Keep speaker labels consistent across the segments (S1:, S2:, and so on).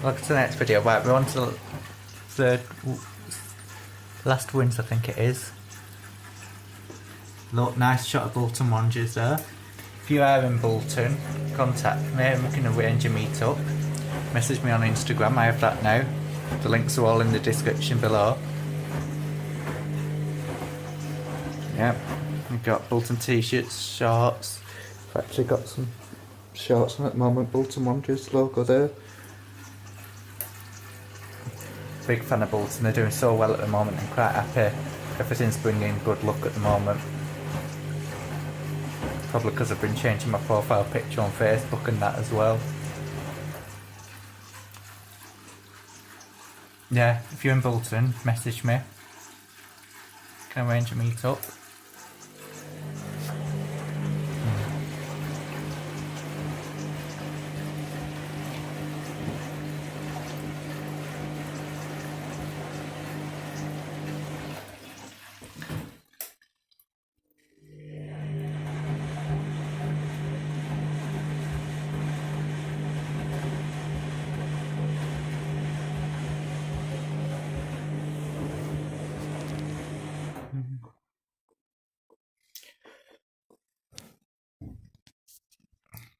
S1: look to the next video. Right, we're on to the last wins, I think it is. Look, nice shot of Bolton Wanderers there. If you are in Bolton, contact me and we can arrange a meet up. Message me on Instagram, I have that now. The links are all in the description below. Yep, we've got Bolton t-shirts, shorts. I've actually got some shorts on at the moment, Bolton Wanderers logo there. Big fan of Bolton, they're doing so well at the moment, I'm quite happy. Everything's bringing good luck at the moment. Probably because I've been changing my profile picture on Facebook and that as well. Yeah, if you're in Bolton, message me. Can arrange a meet up.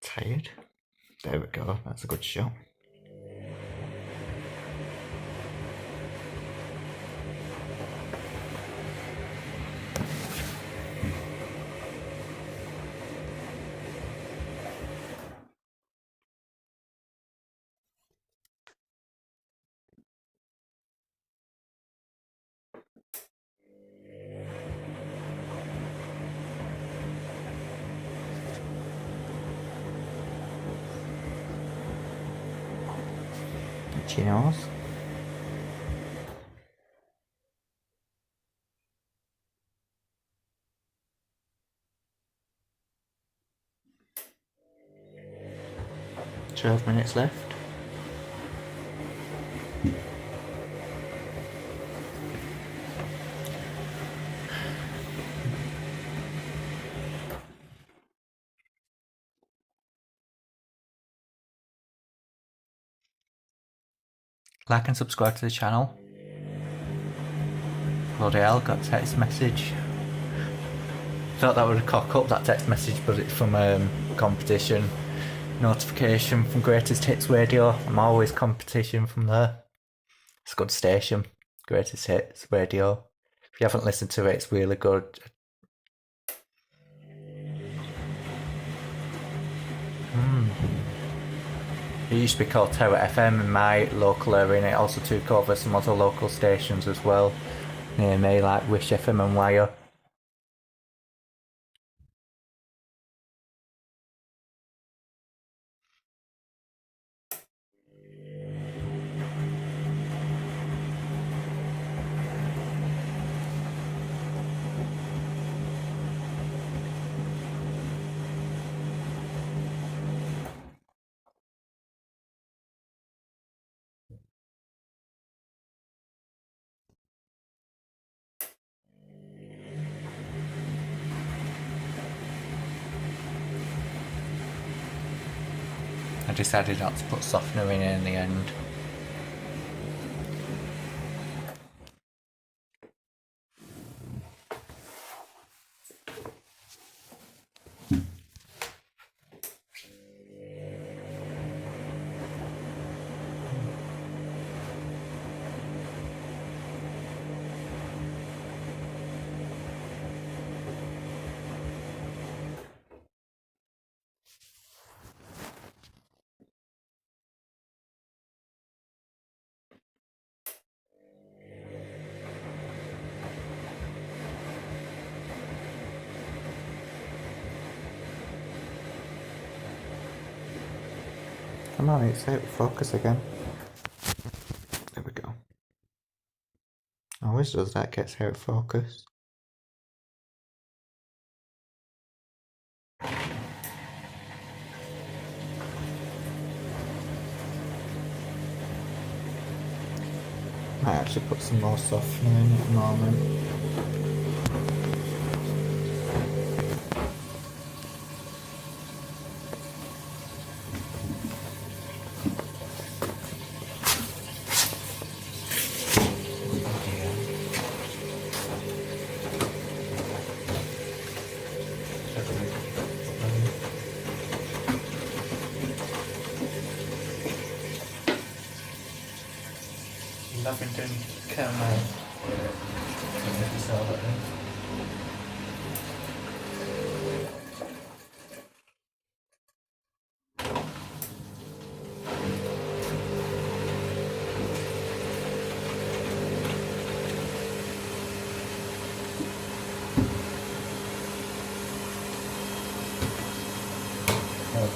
S1: Tired. There we go, that's a good shot. Cheers. Twelve minutes left. Like and subscribe to the channel. Bloody hell, got a text message. Thought that would cock up that text message, but it's from competition. Notification from Greatest Hits Radio. I'm always competition from there. It's a good station. Greatest Hits Radio. If you haven't listened to it, it's really good. It used to be called Tower FM in my local area, and it also took over some other local stations as well near me, like Wish FM and Wire. I decided not to put softener in the end. Come on, it's out of focus again. There we go. Always does that, gets out of focus. Might actually put some more softener in at the moment. Lavington caramel. If you saw that then.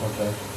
S1: Okay.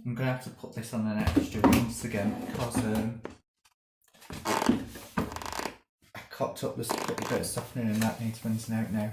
S1: I'm going to have to put this on an extra once again because I cocked up this little bit of softener and that needs rinsing out now.